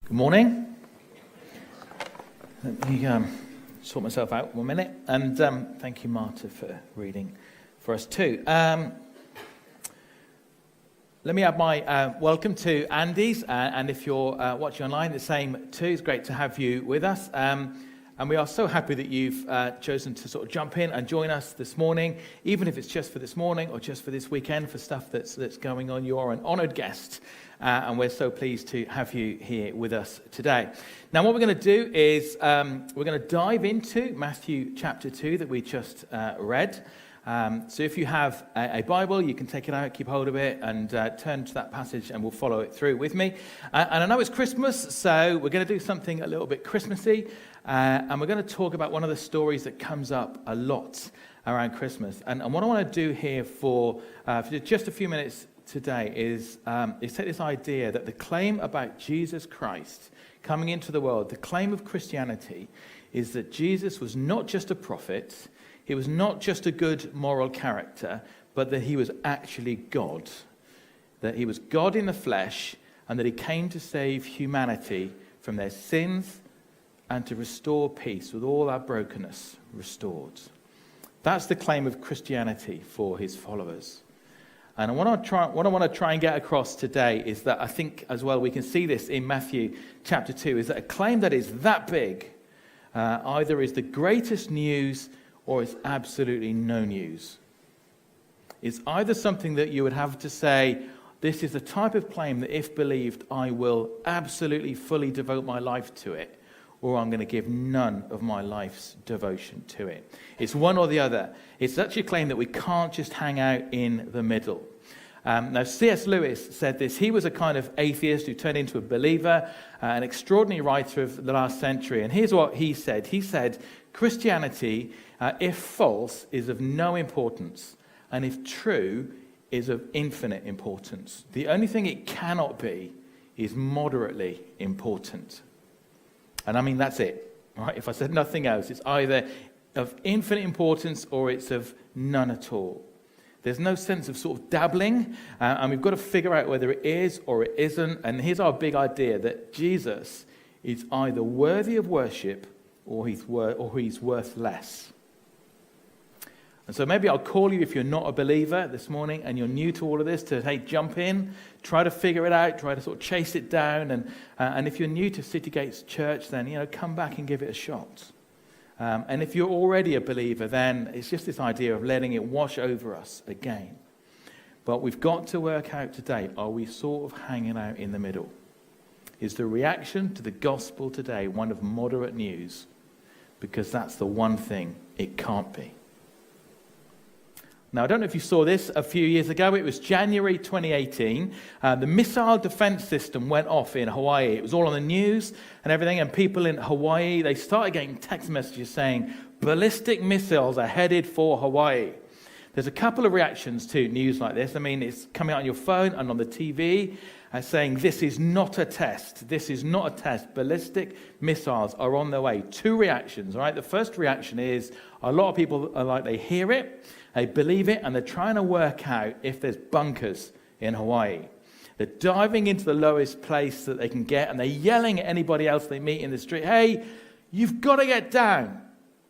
Good morning. Let me sort myself out 1 minute. And thank you, Marta, for reading for us too. Let me add my welcome to Andy's. And if you're watching online, the same too. It's great to have you with us. And we are so happy that you've chosen to sort of jump in and join us this morning, even if it's just for this morning or just for this weekend, for stuff that's going on. You are an honoured guest. And we're so pleased to have you here with us today. Now, what we're going to do is we're going to dive into Matthew chapter 2 that we just read. So if you have a Bible, you can take it out, keep hold of it, and turn to that passage, and we'll follow it through with me. And I know it's Christmas, so we're going to do something a little bit Christmassy, and we're going to talk about one of the stories that comes up a lot around Christmas. And what I want to do here for just a few minutes today is take this idea that the claim about Jesus Christ coming into the world, the claim of Christianity, is that Jesus was not just a prophet, he was not just a good moral character, but that he was actually God. That he was God in the flesh, and that he came to save humanity from their sins and to restore peace with all our brokenness restored. That's the claim of Christianity for his followers. And what I want to try and get across today is that I think as well we can see this in Matthew chapter 2, is that a claim that is that big either is the greatest news or it's absolutely no news. It's either something that you would have to say, this is the type of claim that if believed, I will absolutely fully devote my life to it, or I'm going to give none of my life's devotion to it. It's one or the other. It's actually a claim that we can't just hang out in the middle. Now, C.S. Lewis said this. He was a kind of atheist who turned into a believer, an extraordinary writer of the last century. And here's what he said. He said, Christianity, if false, is of no importance, and if true, is of infinite importance. The only thing it cannot be is moderately important. And I mean, that's it. Right? If I said nothing else, it's either of infinite importance or it's of none at all. There's no sense of sort of dabbling, and we've got to figure out whether it is or it isn't. And here's our big idea, that Jesus is either worthy of worship or he's worth less. And so maybe I'll call you, if you're not a believer this morning and you're new to all of this, to, hey, jump in, try to figure it out, try to sort of chase it down. And if you're new to City Gates Church, then, come back and give it a shot. And if you're already a believer, then it's just this idea of letting it wash over us again. But we've got to work out today, are we sort of hanging out in the middle? Is the reaction to the gospel today one of moderate news? Because that's the one thing it can't be. Now, I don't know if you saw this a few years ago. It was January 2018. The missile defense system went off in Hawaii. It was all on the news and everything. And people in Hawaii, they started getting text messages saying, ballistic missiles are headed for Hawaii. There's a couple of reactions to news like this. I mean, it's coming out on your phone and on the TV saying, this is not a test. This is not a test. Ballistic missiles are on their way. Two reactions, all right? The first reaction is a lot of people are like, they hear it, they believe it, and they're trying to work out if there's bunkers in Hawaii. They're diving into the lowest place that they can get, and they're yelling at anybody else they meet in the street, hey, you've got to get down.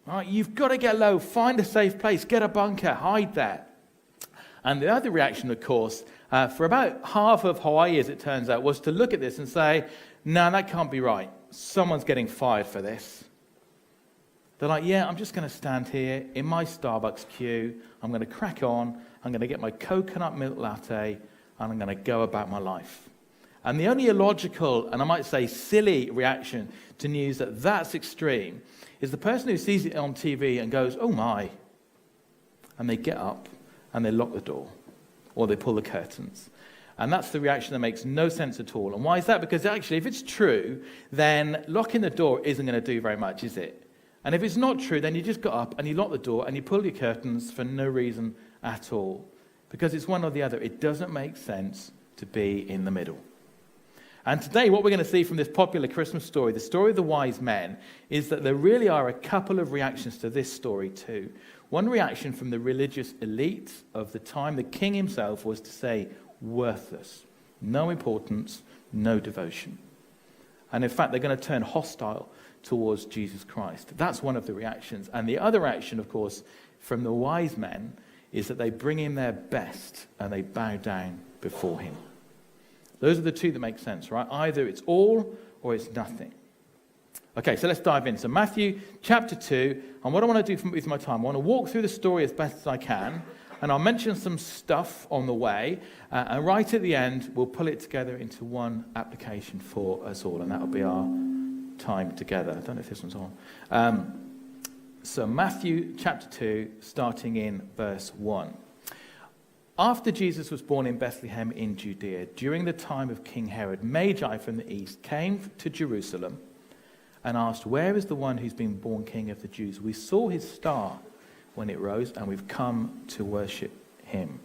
All right, you've got to get low. Find a safe place. Get a bunker. Hide there. And the other reaction, of course, for about half of Hawaii, as it turns out, was to look at this and say, no, that can't be right. Someone's getting fired for this. They're like, yeah, I'm just going to stand here in my Starbucks queue. I'm going to crack on. I'm going to get my coconut milk latte, and I'm going to go about my life. And the only illogical, and I might say silly, reaction to news that's extreme is the person who sees it on TV and goes, oh my, and they get up and they lock the door or they pull the curtains. And that's the reaction that makes no sense at all. And why is that? Because actually, if it's true, then locking the door isn't going to do very much, is it? And if it's not true, then you just got up and you lock the door and you pull your curtains for no reason at all. Because it's one or the other. It doesn't make sense to be in the middle. And today, what we're going to see from this popular Christmas story, the story of the wise men, is that there really are a couple of reactions to this story too. One reaction from the religious elite of the time, the king himself, was to say, worthless, no importance, no devotion. And in fact, they're going to turn hostile towards Jesus Christ. That's one of the reactions. And the other reaction, of course, from the wise men is that they bring him their best and they bow down before him. Those are the two that make sense, right? Either it's all or it's nothing. Okay, so let's dive in. So Matthew chapter 2, and what I want to do with my time, I want to walk through the story as best as I can, and I'll mention some stuff on the way, and right at the end, we'll pull it together into one application for us all, and that'll be our time together. I don't know if this one's on. So Matthew chapter 2, starting in verse 1. After Jesus was born in Bethlehem in Judea, during the time of King Herod, Magi from the east came to Jerusalem and asked, "Where is the one who's been born King of the Jews? We saw his star when it rose, and we've come to worship him."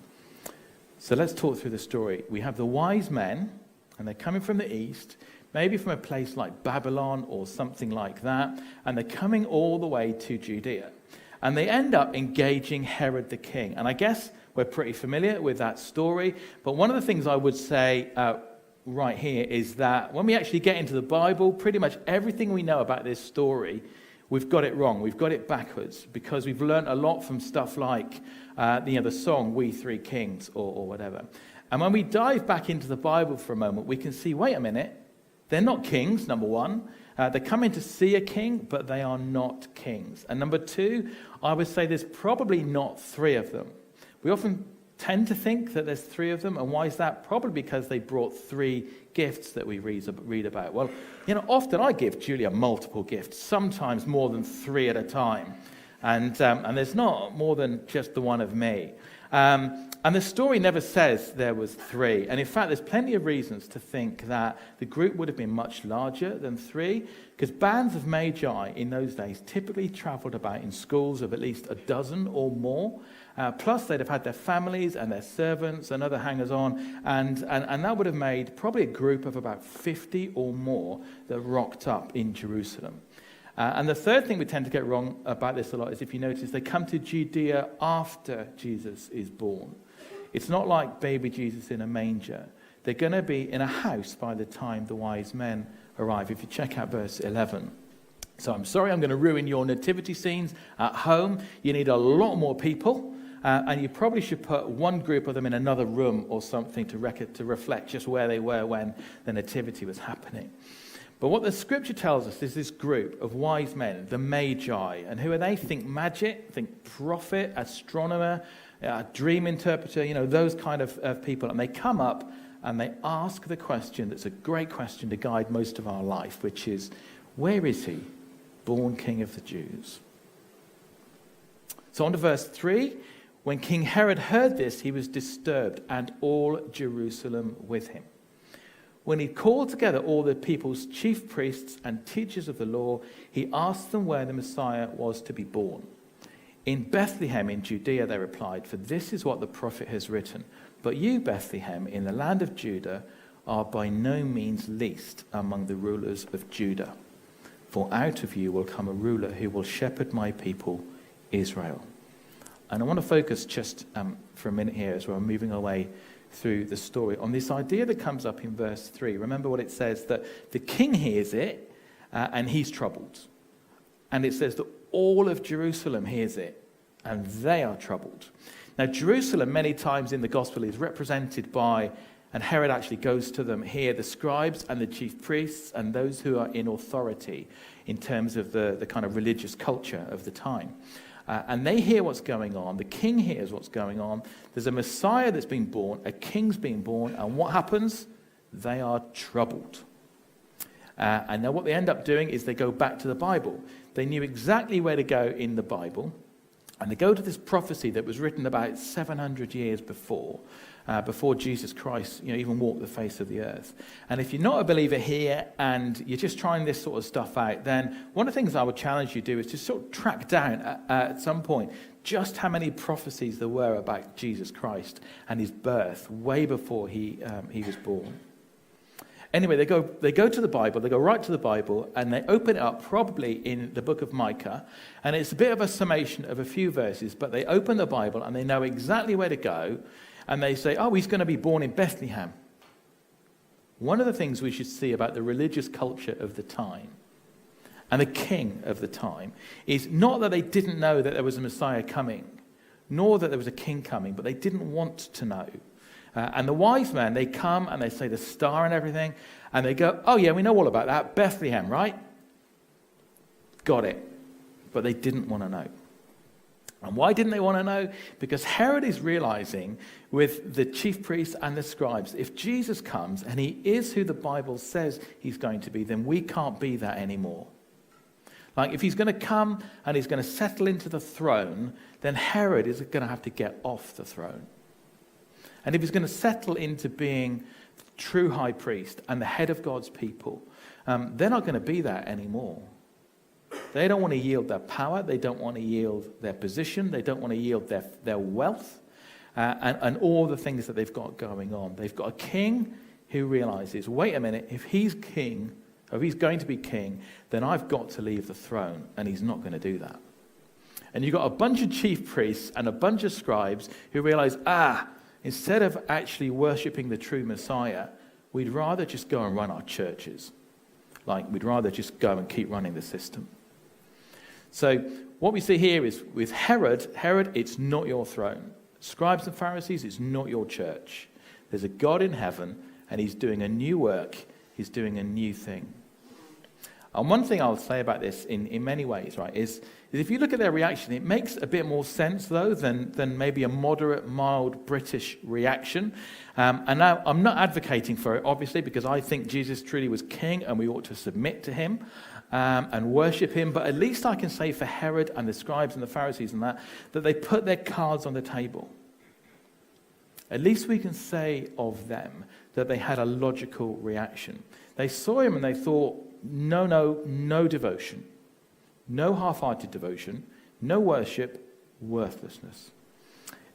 So let's talk through the story. We have the wise men, and they're coming from the east, maybe from a place like Babylon or something like that, and they're coming all the way to Judea. And they end up engaging Herod the king. And I guess we're pretty familiar with that story, but one of the things I would say right here is that when we actually get into the Bible, pretty much everything we know about this story, we've got it wrong. We've got it backwards because we've learned a lot from stuff like the song "We Three Kings" or whatever. And when we dive back into the Bible for a moment, we can see, wait a minute, they're not kings, number one. They're coming to see a king, but they are not kings. And number two, I would say there's probably not three of them. We often tend to think that there's three of them, and why is that? Probably because they brought three gifts that we read about. Well, often I give Julia multiple gifts, sometimes more than three at a time, and there's not more than just the one of me. And the story never says there was three, and in fact, there's plenty of reasons to think that the group would have been much larger than three, because bands of magi in those days typically travelled about in schools of at least a dozen or more. Plus, they'd have had their families and their servants and other hangers-on, and that would have made probably a group of about 50 or more that rocked up in Jerusalem. And the third thing we tend to get wrong about this a lot is, if you notice, they come to Judea after Jesus is born. It's not like baby Jesus in a manger. They're going to be in a house by the time the wise men arrive, if you check out verse 11. So I'm sorry, I'm going to ruin your nativity scenes at home. You need a lot more people. And you probably should put one group of them in another room or something to reflect just where they were when the nativity was happening. But what the scripture tells us is this group of wise men, the Magi. And who are they? Think magic, think prophet, astronomer, dream interpreter, those kind of people. And they come up and they ask the question that's a great question to guide most of our life, which is, where is he, born King of the Jews? So on to verse 3. When King Herod heard this, he was disturbed, and all Jerusalem with him. When he called together all the people's chief priests and teachers of the law, he asked them where the Messiah was to be born. "In Bethlehem in Judea," they replied, "for this is what the prophet has written. But you, Bethlehem, in the land of Judah, are by no means least among the rulers of Judah. For out of you will come a ruler who will shepherd my people, Israel." And I want to focus just for a minute here as we're moving our way through the story on this idea that comes up in verse 3. Remember what it says, that the king hears it and he's troubled. And it says that all of Jerusalem hears it and they are troubled. Now, Jerusalem many times in the gospel is represented by, and Herod actually goes to them here, the scribes and the chief priests and those who are in authority in terms of the kind of religious culture of the time. And they hear what's going on. The king hears what's going on. There's a Messiah that's been born. A king's been born. And what happens? They are troubled. And now what they end up doing is they go back to the Bible. They knew exactly where to go in the Bible. And they go to this prophecy that was written about 700 years before Jesus Christ, even walked the face of the earth. And if you're not a believer here and you're just trying this sort of stuff out, then one of the things I would challenge you to do is to sort of track down at some point just how many prophecies there were about Jesus Christ and his birth way before he was born. Anyway, they go to the Bible, they go right to the Bible, and they open it up probably in the book of Micah, and it's a bit of a summation of a few verses, but they open the Bible and they know exactly where to go, and they say, oh, he's going to be born in Bethlehem. one of the things we should see about the religious culture of the time and the king of the time is not that they didn't know that there was a Messiah coming, nor that there was a king coming, but they didn't want to know. And the wise men, they come and they say the star and everything, and they go, oh yeah, we know all about that, Bethlehem, right? Got it. But they didn't want to know. And why didn't they want to know? Because Herod is realizing with the chief priests and the scribes, if Jesus comes and he is who the Bible says he's going to be, then we can't be that anymore. Like if he's going to come and he's going to settle into the throne, then Herod is going to have to get off the throne. And if he's going to settle into being the true high priest and the head of God's people, they're not going to be that anymore. They don't want to yield their power. They don't want to yield their position. They don't want to yield their wealth and all the things that they've got going on. They've got a king who realizes, wait a minute, if he's king, if he's going to be king, then I've got to leave the throne, and he's not going to do that. And you've got a bunch of chief priests and a bunch of scribes who realize, instead of actually worshipping the true Messiah, we'd rather just go and run our churches. Like, we'd rather just go and keep running the system. So what we see here is with Herod, it's not your throne. Scribes and Pharisees, it's not your church. There's a God in heaven, and he's doing a new work. He's doing a new thing. And one thing I'll say about this in many ways, right, is if you look at their reaction, it makes a bit more sense, though, than maybe a moderate, mild British reaction. And now, I'm not advocating for it, obviously, because I think Jesus truly was king, and we ought to submit to him and worship him. But at least I can say for Herod and the scribes and the Pharisees and that they put their cards on the table. At least we can say of them that they had a logical reaction. They saw him and they thought, no devotion. No half-hearted devotion. No worship. Worthlessness.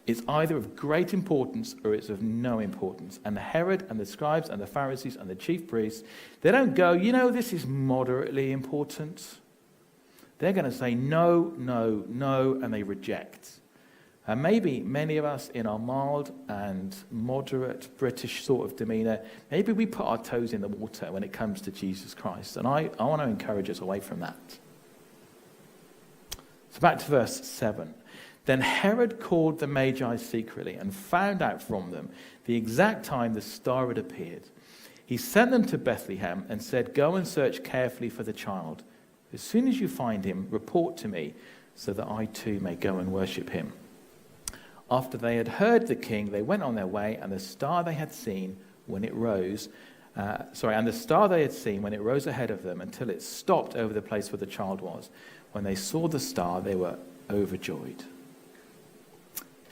It's either of great importance or it's of no importance. And the Herod and the scribes and the Pharisees and the chief priests, they don't go, this is moderately important. They're going to say no, and they reject. And maybe many of us in our mild and moderate British sort of demeanour, maybe we put our toes in the water when it comes to Jesus Christ. And I want to encourage us away from that. So back to verse 7. Then Herod called the Magi secretly and found out from them the exact time the star had appeared. He sent them to Bethlehem and said, go and search carefully for the child. As soon as you find him, report to me so that I too may go and worship him. After they had heard the king, they went on their way, and the star they had seen when it rose, ahead of them until it stopped over the place where the child was. When they saw the star, they were overjoyed.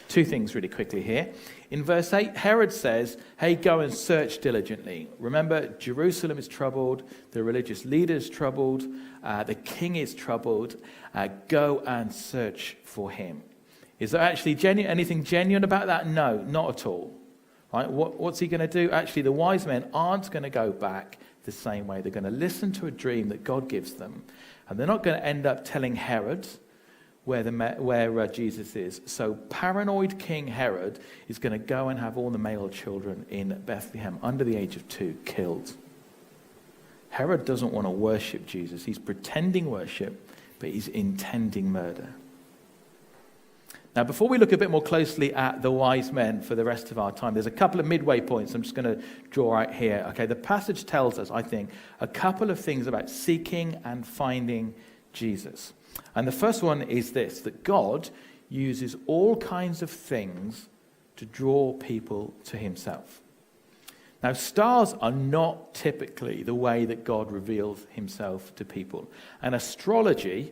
Two things really quickly here. In verse 8, Herod says, hey, go and search diligently. Remember, Jerusalem is troubled, the religious leaders troubled, the king is troubled. Go and search for him. Is there actually anything genuine about that? No, not at all. Right? What's he going to do? Actually, the wise men aren't going to go back the same way. They're going to listen to a dream that God gives them. And they're not going to end up telling Herod where Jesus is. So paranoid King Herod is going to go and have all the male children in Bethlehem under the age of 2 killed. Herod doesn't want to worship Jesus. He's pretending worship, but he's intending murder. Now, before we look a bit more closely at the wise men for the rest of our time, there's a couple of midway points I'm just going to draw out here. Okay, the passage tells us, I think, a couple of things about seeking and finding Jesus. And the first one is this, that God uses all kinds of things to draw people to himself. Now, stars are not typically the way that God reveals himself to people. And astrology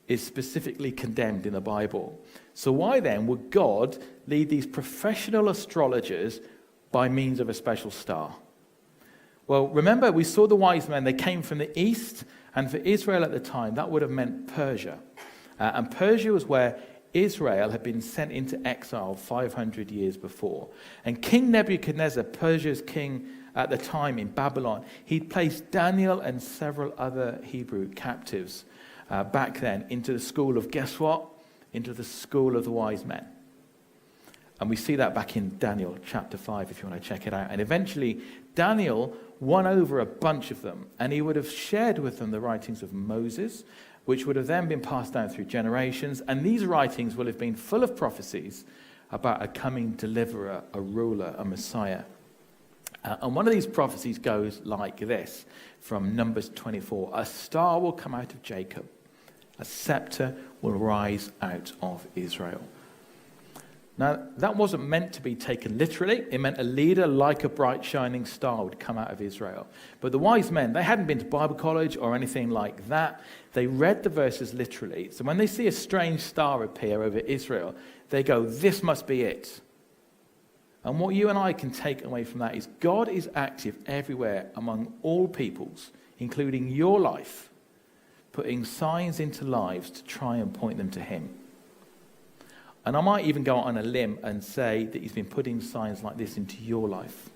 is specifically condemned in the Bible. So why then would God lead these professional astrologers by means of a special star? Well, remember, we saw the wise men, they came from the east, and for Israel at the time, that would have meant Persia. And Persia was where Israel had been sent into exile 500 years before. And King Nebuchadnezzar, Persia's king at the time in Babylon, he'd placed Daniel and several other Hebrew captives back then into the school of, guess what? Into the school of the wise men. And we see that back in Daniel chapter 5, if you want to check it out. And eventually, Daniel won over a bunch of them, and he would have shared with them the writings of Moses, which would have then been passed down through generations. And these writings will have been full of prophecies about a coming deliverer, a ruler, a Messiah. And one of these prophecies goes like this from Numbers 24. A star will come out of Jacob. A scepter will rise out of Israel. Now, that wasn't meant to be taken literally. It meant a leader like a bright shining star would come out of Israel. But the wise men, they hadn't been to Bible college or anything like that. They read the verses literally. So when they see a strange star appear over Israel, they go, this must be it. And what you and I can take away from that is God is active everywhere among all peoples, including your life, putting signs into lives to try and point them to him. And I might even go on a limb and say that he's been putting signs like this into your life.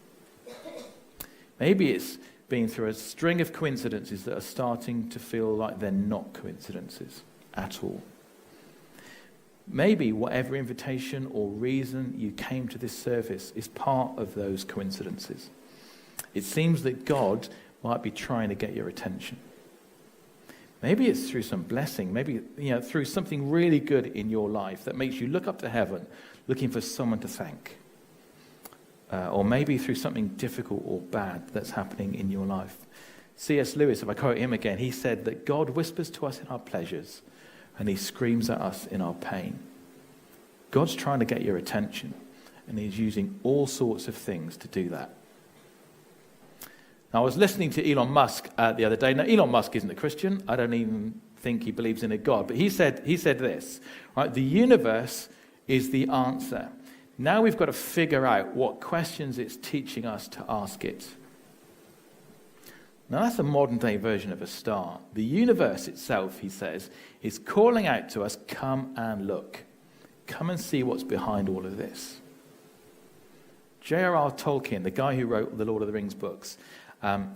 Maybe it's been through a string of coincidences that are starting to feel like they're not coincidences at all. Maybe whatever invitation or reason you came to this service is part of those coincidences. It seems that God might be trying to get your attention. Maybe it's through some blessing, maybe through something really good in your life that makes you look up to heaven, looking for someone to thank. Or maybe through something difficult or bad that's happening in your life. C.S. Lewis, if I quote him again, he said that God whispers to us in our pleasures and he screams at us in our pain. God's trying to get your attention, and he's using all sorts of things to do that. Now, I was listening to Elon Musk the other day. Now, Elon Musk isn't a Christian. I don't even think he believes in a God. But he said this, right? The universe is the answer. Now we've got to figure out what questions it's teaching us to ask it. Now, that's a modern-day version of a star. The universe itself, he says, is calling out to us, come and look. Come and see what's behind all of this. J.R.R. Tolkien, the guy who wrote the Lord of the Rings books,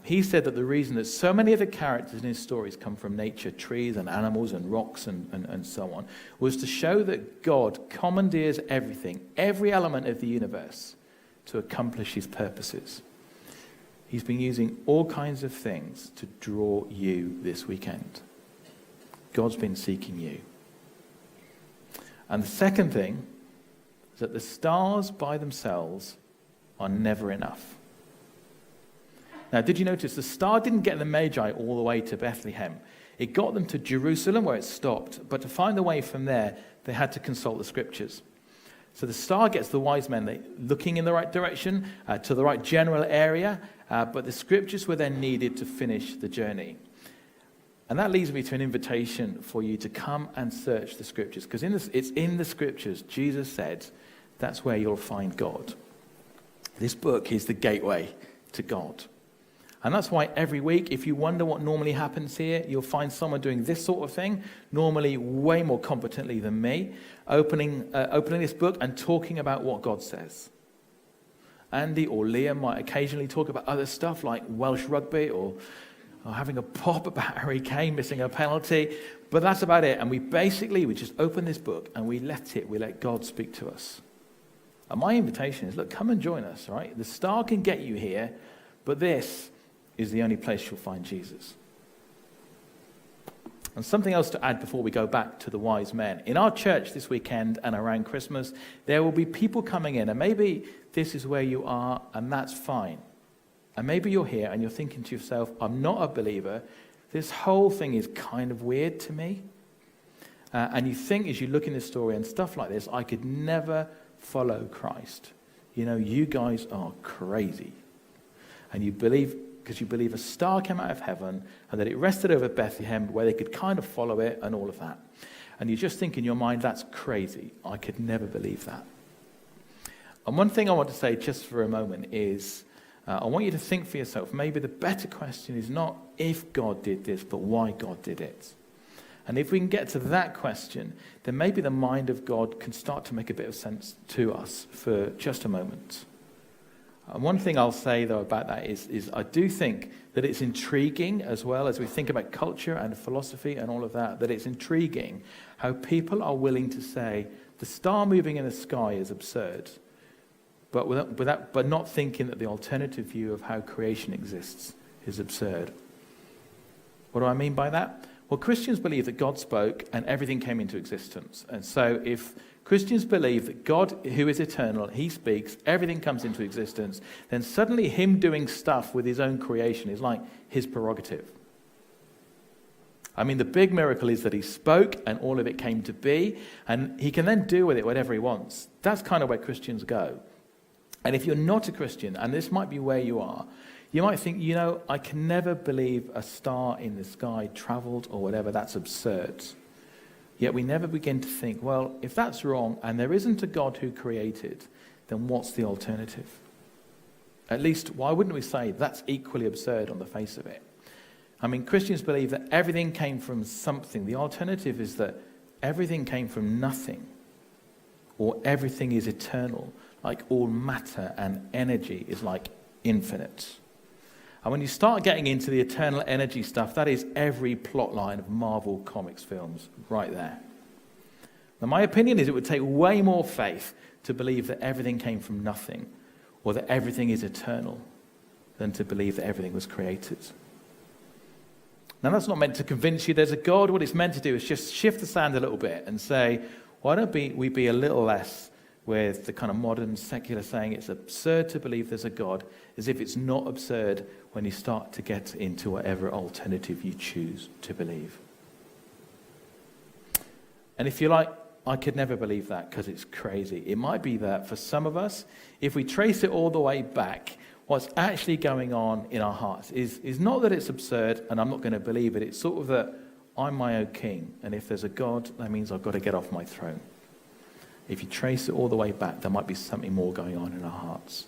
he said that the reason that so many of the characters in his stories come from nature, trees and animals and rocks and so on, was to show that God commandeers everything, every element of the universe, to accomplish his purposes. He's been using all kinds of things to draw you this weekend. God's been seeking you. And the second thing is that the stars by themselves are never enough. Now, did you notice the star didn't get the Magi all the way to Bethlehem? It got them to Jerusalem where it stopped, but to find the way from there, they had to consult the scriptures. So the star gets the wise men looking in the right direction, to the right general area, but the scriptures were then needed to finish the journey. And that leads me to an invitation for you to come and search the scriptures, because it's in the scriptures, Jesus said, that's where you'll find God. This book is the gateway to God. And that's why every week, if you wonder what normally happens here, you'll find someone doing this sort of thing, normally way more competently than me, opening this book and talking about what God says. Andy or Liam might occasionally talk about other stuff like Welsh rugby or having a pop about Harry Kane missing a penalty, but that's about it. And we just open this book and we let God speak to us. And my invitation is, look, come and join us, right? The star can get you here, but this is the only place you'll find Jesus. And something else to add before we go back to the wise men. In our church this weekend and around Christmas, there will be people coming in, and maybe this is where you are, and that's fine. And maybe you're here and you're thinking to yourself, I'm not a believer. This whole thing is kind of weird to me. And you think as you look in this story and stuff like this, I could never follow Christ. You guys are crazy. And you believe, because you believe a star came out of heaven and that it rested over Bethlehem where they could kind of follow it and all of that. And you just think in your mind, that's crazy. I could never believe that. And one thing I want to say just for a moment is, I want you to think for yourself, maybe the better question is not if God did this, but why God did it. And if we can get to that question, then maybe the mind of God can start to make a bit of sense to us for just a moment. And one thing I'll say, though, about that is I do think that it's intriguing, as well as we think about culture and philosophy and all of that, that it's intriguing how people are willing to say the star moving in the sky is absurd, but not thinking that the alternative view of how creation exists is absurd. What do I mean by that? Well, Christians believe that God spoke and everything came into existence. And so if Christians believe that God, who is eternal, he speaks, everything comes into existence, then suddenly him doing stuff with his own creation is like his prerogative. I mean, the big miracle is that he spoke and all of it came to be, and he can then do with it whatever he wants. That's kind of where Christians go. And if you're not a Christian, and this might be where you are, you might think, I can never believe a star in the sky traveled or whatever. That's absurd. Yet we never begin to think, well, if that's wrong and there isn't a God who created, then what's the alternative? At least, why wouldn't we say that's equally absurd on the face of it? I mean, Christians believe that everything came from something. The alternative is that everything came from nothing, or everything is eternal, like all matter and energy is like infinite. And when you start getting into the eternal energy stuff, that is every plot line of Marvel Comics films right there. Now, my opinion is it would take way more faith to believe that everything came from nothing, or that everything is eternal, than to believe that everything was created. Now, that's not meant to convince you there's a God. What it's meant to do is just shift the sand a little bit and say, why don't we be a little less with the kind of modern secular saying it's absurd to believe there's a God, as if it's not absurd when you start to get into whatever alternative you choose to believe. And if you're like, I could never believe that because it's crazy, it might be that for some of us, if we trace it all the way back, what's actually going on in our hearts is not that it's absurd and I'm not going to believe it. It's sort of that I'm my own king, and if there's a God, that means I've got to get off my throne. If you trace it all the way back, there might be something more going on in our hearts.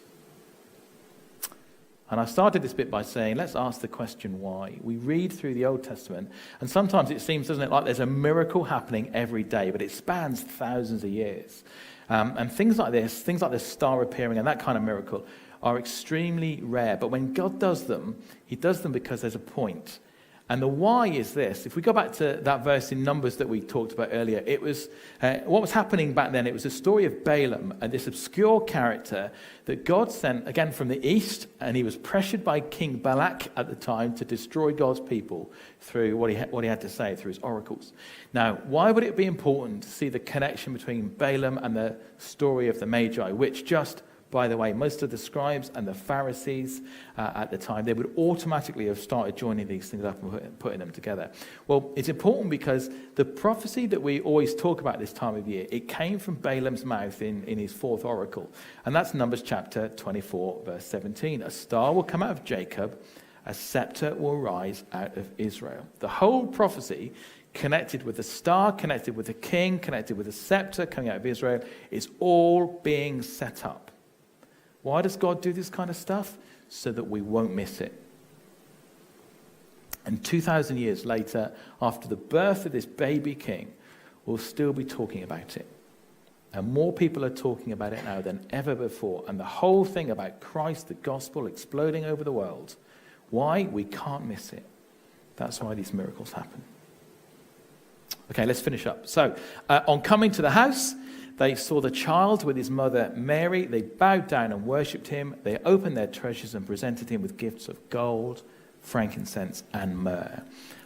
And I started this bit by saying, let's ask the question why. We read through the Old Testament, and sometimes it seems, doesn't it, like there's a miracle happening every day, but it spans thousands of years. And things like this, things like the star appearing and that kind of miracle, are extremely rare. But when God does them, he does them because there's a point. And the why is this. If we go back to that verse in Numbers that we talked about earlier, it was what was happening back then. It was a story of Balaam, and this obscure character that God sent, again, from the east, and he was pressured by King Balak at the time to destroy God's people through what he had to say, through his oracles. Now, why would it be important to see the connection between Balaam and the story of the Magi, which just, by the way, most of the scribes and the Pharisees at the time, they would automatically have started joining these things up and putting them together. Well, it's important because the prophecy that we always talk about this time of year, it came from Balaam's mouth in his fourth oracle. And that's Numbers chapter 24, verse 17. A star will come out of Jacob, a scepter will rise out of Israel. The whole prophecy connected with the star, connected with the king, connected with the scepter coming out of Israel, is all being set up. Why does God do this kind of stuff? So that we won't miss it. And 2,000 years later, after the birth of this baby king, we'll still be talking about it. And more people are talking about it now than ever before. And the whole thing about Christ, the gospel, exploding over the world. Why? We can't miss it. That's why these miracles happen. Okay, let's finish up. So, on coming to the house, they saw the child with his mother Mary. They bowed down and worshipped him. They opened their treasures and presented him with gifts of gold, frankincense, and myrrh.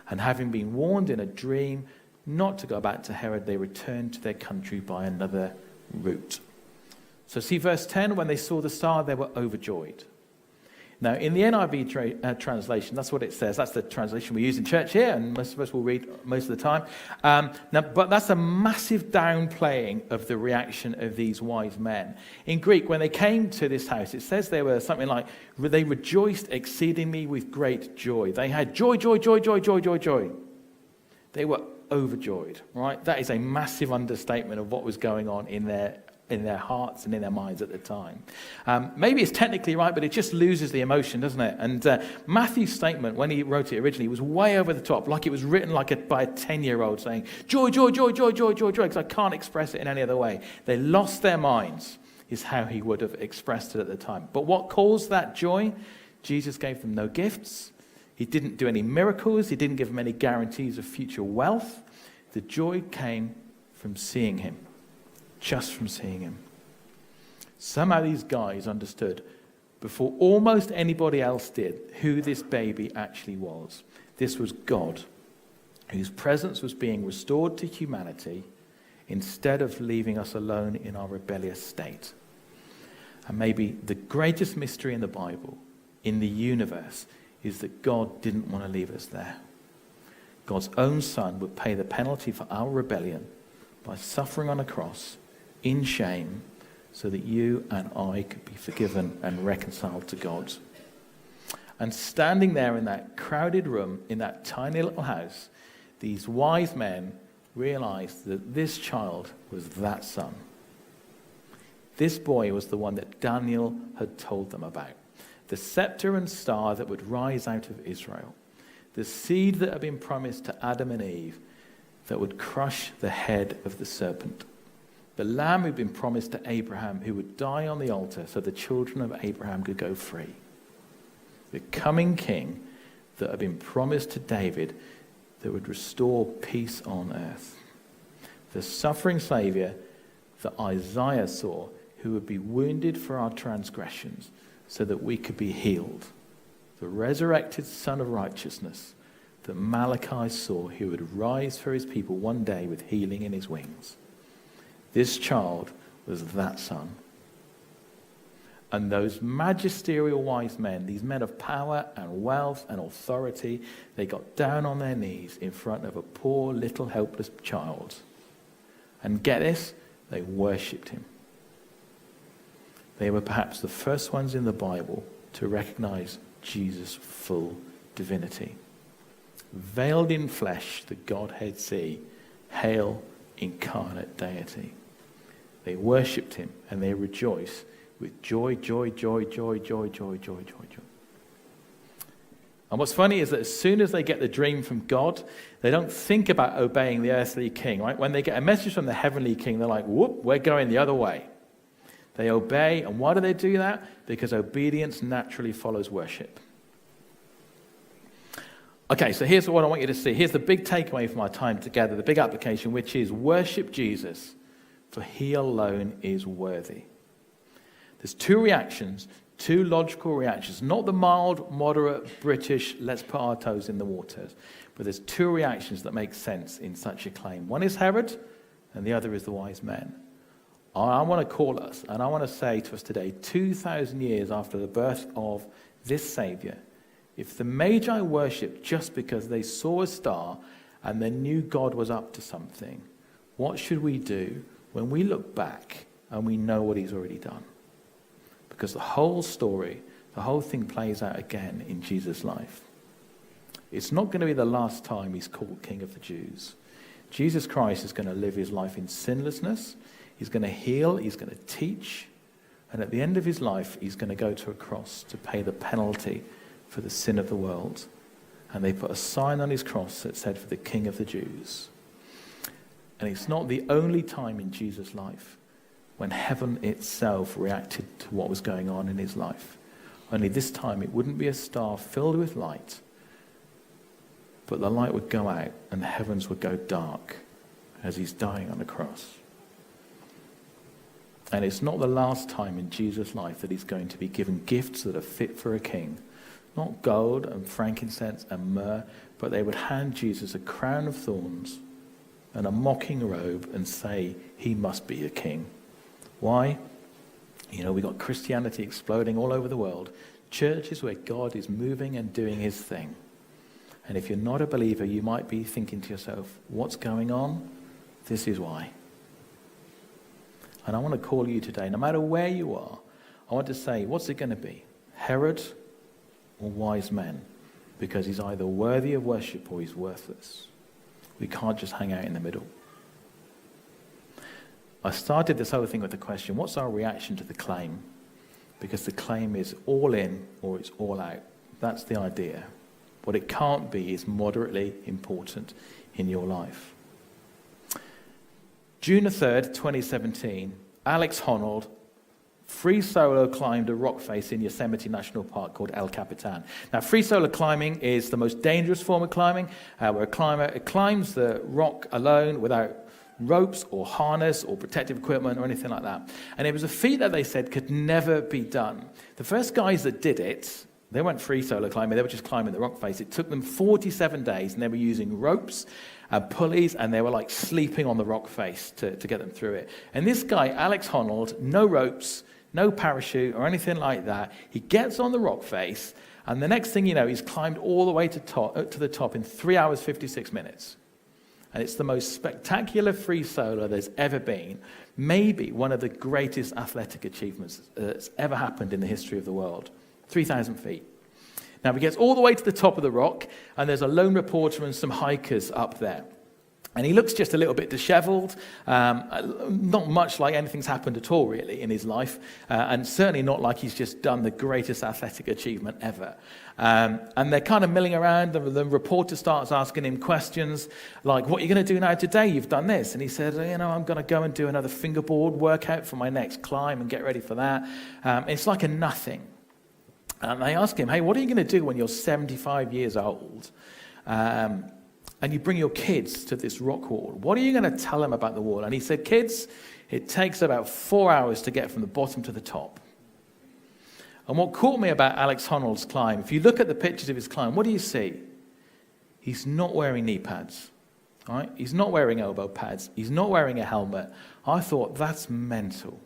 And having been warned in a dream not to go back to Herod, they returned to their country by another route. So see verse 10, when they saw the star, they were overjoyed. Now, in the NIV translation, that's what it says. That's the translation we use in church here, and most of us will read most of the time. But that's a massive downplaying of the reaction of these wise men. In Greek, when they came to this house, it says they were something like, they rejoiced exceedingly with great joy. They had joy, joy, joy, joy, joy, joy, joy. They were overjoyed, right? That is a massive understatement of what was going on in their hearts and in their minds at the time. Maybe it's technically right, but it just loses the emotion, doesn't it? And Matthew's statement, when he wrote it originally, was way over the top, like it was written by a 10-year-old saying, joy, joy, joy, joy, joy, joy, joy, because I can't express it in any other way. They lost their minds, is how he would have expressed it at the time. But what caused that joy? Jesus gave them no gifts. He didn't do any miracles. He didn't give them any guarantees of future wealth. The joy came from seeing him. Just from seeing him. Somehow these guys understood, before almost anybody else did, who this baby actually was. This was God, whose presence was being restored to humanity instead of leaving us alone in our rebellious state. And maybe the greatest mystery in the Bible, in the universe, is that God didn't want to leave us there. God's own Son would pay the penalty for our rebellion by suffering on a cross in shame so that you and I could be forgiven and reconciled to God. And standing there in that crowded room, in that tiny little house, these wise men realized that this child was that son. This boy was the one that Daniel had told them about. The scepter and star that would rise out of Israel. The seed that had been promised to Adam and Eve that would crush the head of the serpent. The lamb who'd been promised to Abraham who would die on the altar so the children of Abraham could go free. The coming king that had been promised to David that would restore peace on earth. The suffering Saviour that Isaiah saw who would be wounded for our transgressions so that we could be healed. The resurrected Son of Righteousness that Malachi saw who would rise for his people one day with healing in his wings. This child was that son. And those magisterial wise men, these men of power and wealth and authority, they got down on their knees in front of a poor little helpless child. And get this, they worshipped him. They were perhaps the first ones in the Bible to recognize Jesus' full divinity. Veiled in flesh, the Godhead see, hail incarnate deity. They worshipped him and they rejoice with joy, joy, joy, joy, joy, joy, joy, joy, joy. And what's funny is that as soon as they get the dream from God, they don't think about obeying the earthly king, right? When they get a message from the heavenly king, they're like, whoop, we're going the other way. They obey, and why do they do that? Because obedience naturally follows worship. Okay, so here's what I want you to see. Here's the big takeaway from our time together, the big application, which is worship Jesus, for he alone is worthy. There's two reactions, two logical reactions, not the mild, moderate, British, let's put our toes in the waters, but there's two reactions that make sense in such a claim. One is Herod, and the other is the wise men. I want to call us, and I want to say to us today, 2,000 years after the birth of this Saviour, if the Magi worshipped just because they saw a star and they knew God was up to something, what should we do when we look back and we know what he's already done? Because the whole story, the whole thing plays out again in Jesus' life. It's not going to be the last time he's called King of the Jews. Jesus Christ is going to live his life in sinlessness. He's going to heal. He's going to teach. And at the end of his life, he's going to go to a cross to pay the penalty for the sin of the world. And they put a sign on his cross that said, for the King of the Jews. And it's not the only time in Jesus' life when heaven itself reacted to what was going on in his life. Only this time it wouldn't be a star filled with light, but the light would go out and the heavens would go dark as he's dying on the cross. And it's not the last time in Jesus' life that he's going to be given gifts that are fit for a king. Not gold and frankincense and myrrh, but they would hand Jesus a crown of thorns and a mocking robe and say he must be a king. Why? You know, we got Christianity exploding all over the world. Churches where God is moving and doing his thing. And if you're not a believer, you might be thinking to yourself, what's going on? This is why. And I want to call you today, no matter where you are, I want to say, what's it going to be? Herod or wise men? Because he's either worthy of worship or he's worthless. We can't just hang out in the middle. I started this whole thing with the question, what's our reaction to the claim? Because the claim is all in or it's all out. That's the idea. What it can't be is moderately important in your life. June the 3rd, 2017, Alex Honnold free solo climbed a rock face in Yosemite National Park called El Capitan. Now, free solo climbing is the most dangerous form of climbing, where a climber climbs the rock alone without ropes or harness or protective equipment or anything like that. And it was a feat that they said could never be done. The first guys that did it, they weren't free solo climbing, they were just climbing the rock face. It took them 47 days, and they were using ropes and pulleys, and they were like sleeping on the rock face to get them through it. And this guy, Alex Honnold, no ropes, no parachute or anything like that. He gets on the rock face, and the next thing you know, he's climbed all the way to the top in 3 hours, 56 minutes. And it's the most spectacular free solo there's ever been. Maybe one of the greatest athletic achievements that's ever happened in the history of the world. 3,000 feet. Now, he gets all the way to the top of the rock, and there's a lone reporter and some hikers up there. And he looks just a little bit disheveled, not much like anything's happened at all, really, in his life, and certainly not like he's just done the greatest athletic achievement ever. And they're kind of milling around. The reporter starts asking him questions like, what are you going to do now today? You've done this. And he said, I'm going to go and do another fingerboard workout for my next climb and get ready for that. It's like a nothing. And they ask him, hey, what are you going to do when you're 75 years old and you bring your kids to this rock wall? What are you going to tell them about the wall? And he said, kids, it takes about 4 hours to get from the bottom to the top. And what caught me about Alex Honnold's climb, if you look at the pictures of his climb, what do you see? He's not wearing knee pads. Right? He's not wearing elbow pads. He's not wearing a helmet. I thought, that's mental.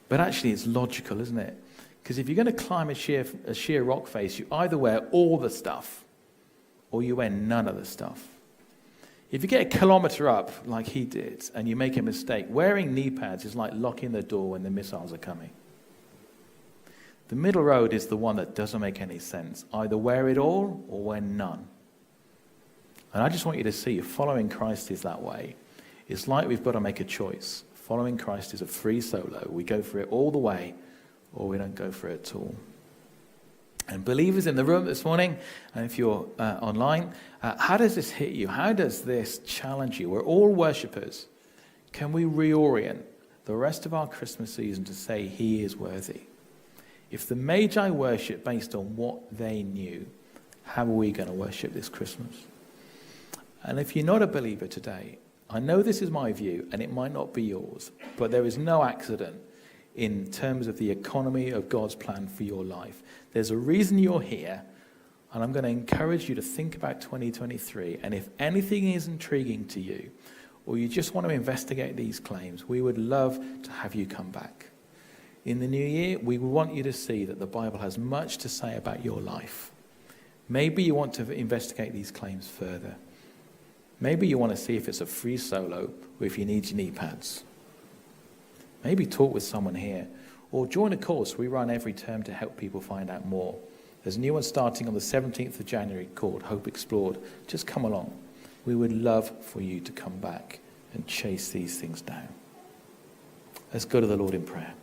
But actually, it's logical, isn't it? Because if you're going to climb a sheer rock face, you either wear all the stuff or you wear none of the stuff. If you get a kilometer up, like he did, and you make a mistake, wearing knee pads is like locking the door when the missiles are coming. The middle road is the one that doesn't make any sense. Either wear it all or wear none. And I just want you to see, if following Christ is that way, it's like we've got to make a choice. Following Christ is a free solo. We go for it all the way, or we don't go for it at all. And believers in the room this morning, and if you're online, how does this hit you? How does this challenge you? We're all worshippers. Can we reorient the rest of our Christmas season to say he is worthy? If the Magi worship based on what they knew, how are we going to worship this Christmas? And if you're not a believer today, I know this is my view, and it might not be yours, but there is no accident in terms of the economy of God's plan for your life. There's a reason you're here, and I'm going to encourage you to think about 2023. And if anything is intriguing to you, or you just want to investigate these claims, we would love to have you come back. In the new year, we want you to see that the Bible has much to say about your life. Maybe you want to investigate these claims further. Maybe you want to see if it's a free solo or if you need your knee pads. Maybe talk with someone here, or join a course we run every term to help people find out more. There's a new one starting on the 17th of January called Hope Explored. Just come along. We would love for you to come back and chase these things down. Let's go to the Lord in prayer.